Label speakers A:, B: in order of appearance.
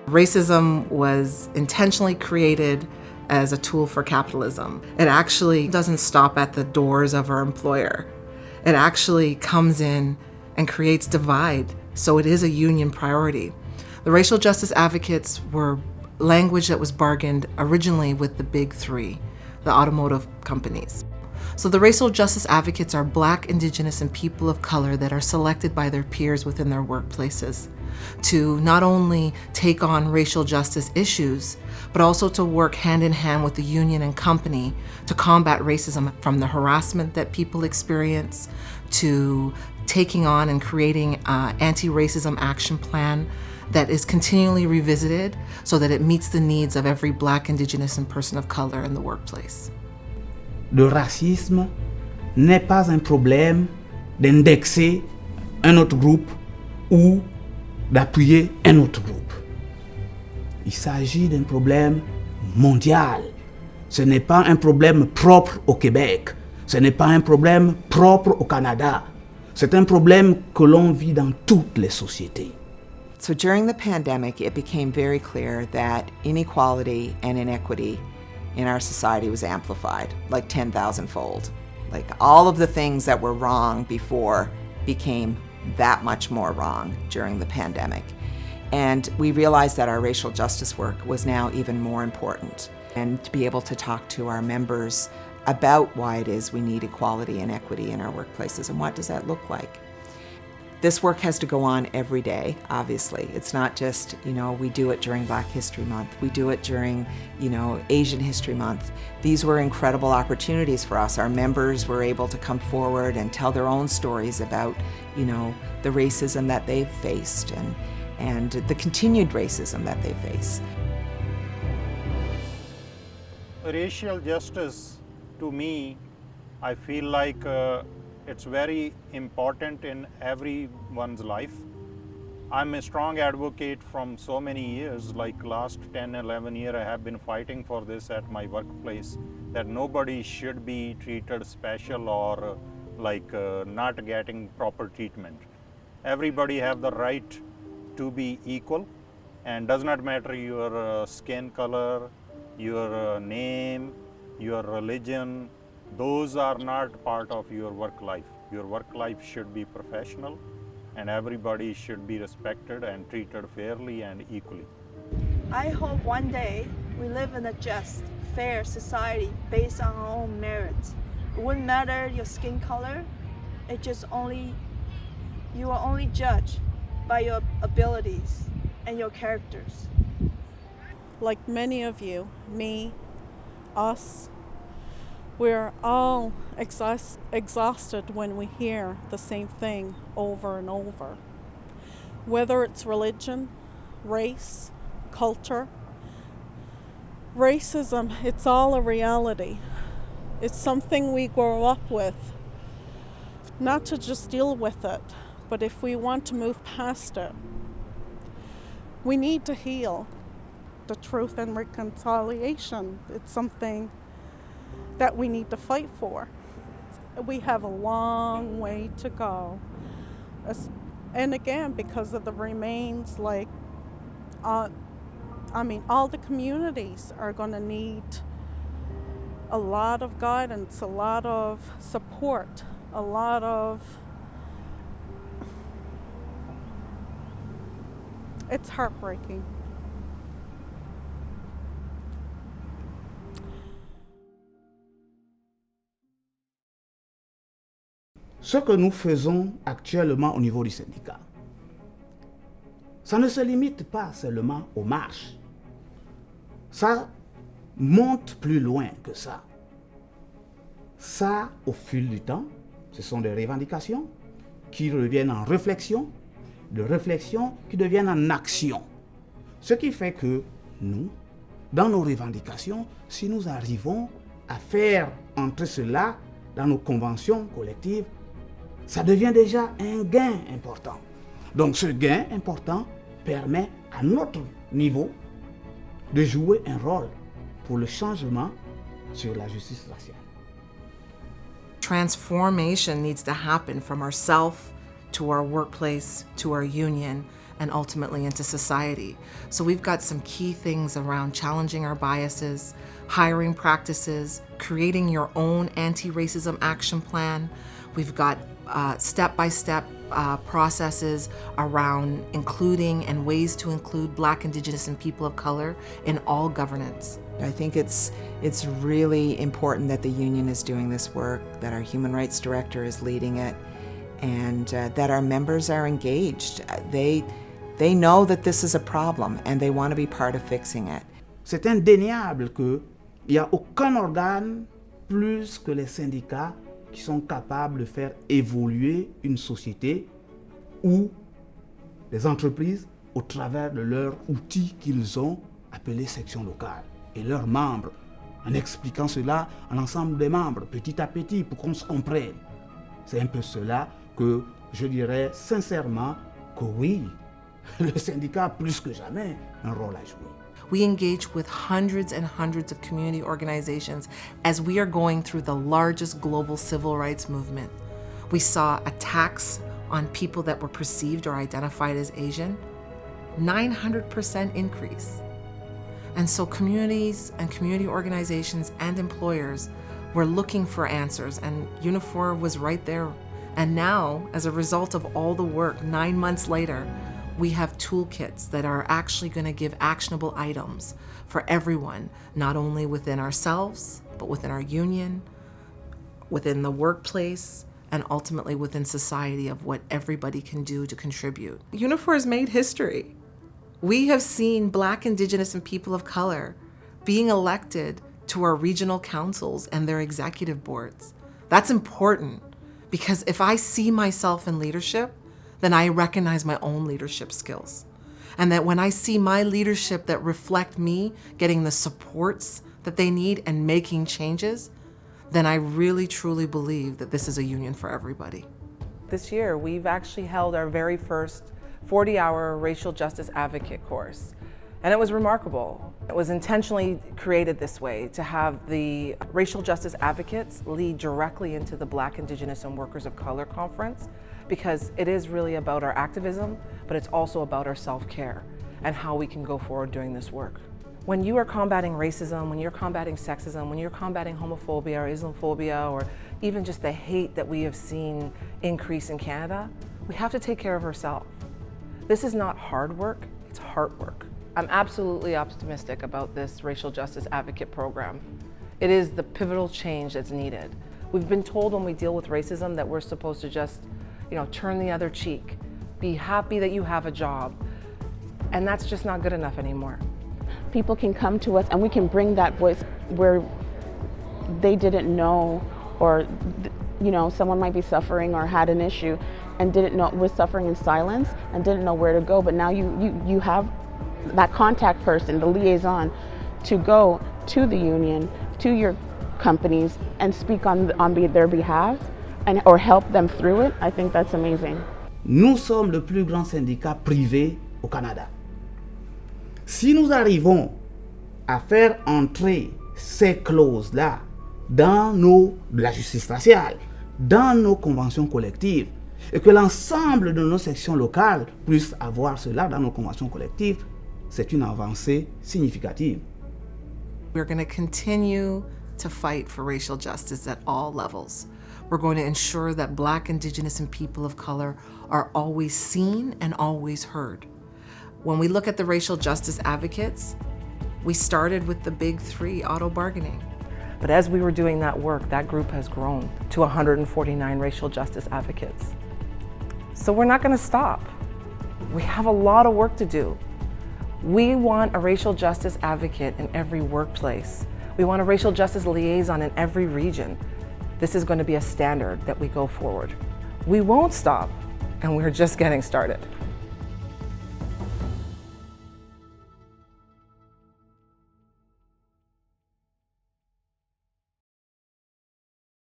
A: Racism was intentionally created as a tool for capitalism. It actually doesn't stop at the doors of our employer. It actually comes in and creates divide, so it is a union priority. The racial justice advocates were language that was bargained originally with the big three, the automotive companies. So the racial justice advocates are Black, Indigenous, and people of color that are selected by their peers within their workplaces to not only take on racial justice issues, but also to work hand in hand with the union and company to combat racism, from the harassment that people experience to taking on and creating an anti-racism action plan that is continually revisited so that it meets the needs of every Black, Indigenous, and person of color in the workplace.
B: Le racisme n'est pas un problème d'indexer un autre groupe ou d'appuyer un autre groupe. Il s'agit d'un problème mondial. Ce n'est pas un problème propre au Québec. Ce n'est pas un problème propre au Canada. C'est un problème que l'on vit dans toutes les sociétés.
C: So during the pandemic, it became very clear that inequality and inequity in our society was amplified, like 10,000-fold. Like all of the things that were wrong before became that much more wrong during the pandemic. And we realized that our racial justice work was now even more important, and to be able to talk to our members about why it is we need equality and equity in our workplaces and what does that look like. This work has to go on every day, obviously. It's not just, we do it during Black History Month. We do it during, Asian History Month. These were incredible opportunities for us. Our members were able to come forward and tell their own stories about, the racism that they've faced and the continued racism that they face.
D: Racial justice, to me, I feel like it's very important in everyone's life. I'm a strong advocate from so many years, like last 10, 11 years I have been fighting for this at my workplace, that nobody should be treated special or not getting proper treatment. Everybody have the right to be equal, and does not matter your skin color, your name, your religion. Those are not part of your work life. Your work life should be professional, and everybody should be respected and treated fairly and equally.
E: I hope one day we live in a just, fair society based on our own merits. It wouldn't matter your skin color. You are only judged by your abilities and your characters.
F: Like many of you, me, us, we're all exhausted when we hear the same thing over and over. Whether it's religion, race, culture, racism, it's all a reality. It's something we grow up with. Not to just deal with it, but if we want to move past it, we need to heal. The truth and reconciliation, it's something that we need to fight for. We have a long way to go. And again, because of the remains, all the communities are going to need a lot of guidance, a lot of support, a lot of... It's heartbreaking.
B: Ce que nous faisons actuellement au niveau du syndicat, ça ne se limite pas seulement aux marches. Ça monte plus loin que ça. Ça, au fil du temps, ce sont des revendications qui reviennent en réflexion, de réflexion qui deviennent en action. Ce qui fait que nous, dans nos revendications, si nous arrivons à faire entrer cela dans nos conventions collectives, ça devient déjà un gain important. Donc ce gain important permet à notre niveau de jouer un rôle pour le changement sur la justice raciale.
A: Transformation needs to happen from ourself to our workplace to our union, and ultimately into society. So we've got some key things around challenging our biases, hiring practices, creating your own anti-racism action plan. We've got step-by-step processes around including and ways to include Black, Indigenous, and people of color in all governance.
C: I think it's really important that the union is doing this work, that our human rights director is leading it, and that our members are engaged. They know that this is a problem and they want to be part of fixing it.
B: C'est indéniable qu'il n'y a aucun organe plus que les syndicats qui sont capables de faire évoluer une société ou les entreprises au travers de leurs outils qu'ils ont appelés sections locales et leurs membres, en expliquant cela à l'ensemble des membres petit à petit pour qu'on se comprenne. C'est un peu cela que je dirais sincèrement que oui, le syndicat a plus que jamais un rôle à jouer.
A: We engage with hundreds and hundreds of community organizations as we are going through the largest global civil rights movement. We saw attacks on people that were perceived or identified as Asian, 900% increase. And so communities and community organizations and employers were looking for answers, and Unifor was right there. And now, as a result of all the work, 9 months later, we have toolkits that are actually going to give actionable items for everyone, not only within ourselves, but within our union, within the workplace, and ultimately within society of what everybody can do to contribute. Unifor has made history. We have seen Black, Indigenous, and people of color being elected to our regional councils and their executive boards. That's important because if I see myself in leadership, then I recognize my own leadership skills. And that when I see my leadership that reflect me getting the supports that they need and making changes, then I really truly believe that this is a union for everybody.
G: This year, we've actually held our very first 40-hour racial justice advocate course. And it was remarkable. It was intentionally created this way to have the racial justice advocates lead directly into the Black, Indigenous, and Workers of Color conference, because it is really about our activism, but it's also about our self-care and how we can go forward doing this work. When you are combating racism, when you're combating sexism, when you're combating homophobia or Islamophobia, or even just the hate that we have seen increase in Canada, we have to take care of ourselves. This is not hard work, it's heart work. I'm absolutely optimistic about this racial justice advocate program. It is the pivotal change that's needed. We've been told when we deal with racism that we're supposed to just, turn the other cheek, be happy that you have a job, and that's just not good enough anymore.
H: People can come to us and we can bring that voice where they didn't know, or someone might be suffering or had an issue and didn't know, was suffering in silence and didn't know where to go, but now you have that contact person, the liaison, to go to the union, to your companies and speak on their behalf or help them through it. I think that's amazing.
B: Nous sommes le plus grand syndicat privé au Canada. Si nous arrivons à faire entrer ces clauses-là dans la justice raciale, dans nos conventions collectives, et que l'ensemble de nos sections locales puissent avoir cela dans nos conventions collectives, c'est une avancée significative.
A: We're going to continue to fight for racial justice at all levels. We're going to ensure that Black, Indigenous, and people of color are always seen and always heard. When we look at the racial justice advocates, we started with the big three, auto bargaining.
G: But as we were doing that work, that group has grown to 149 racial justice advocates. So we're not going to stop. We have a lot of work to do. We want a racial justice advocate in every workplace. We want a racial justice liaison in every region. This is going to be a standard that we go forward. We won't stop, and we're just getting started.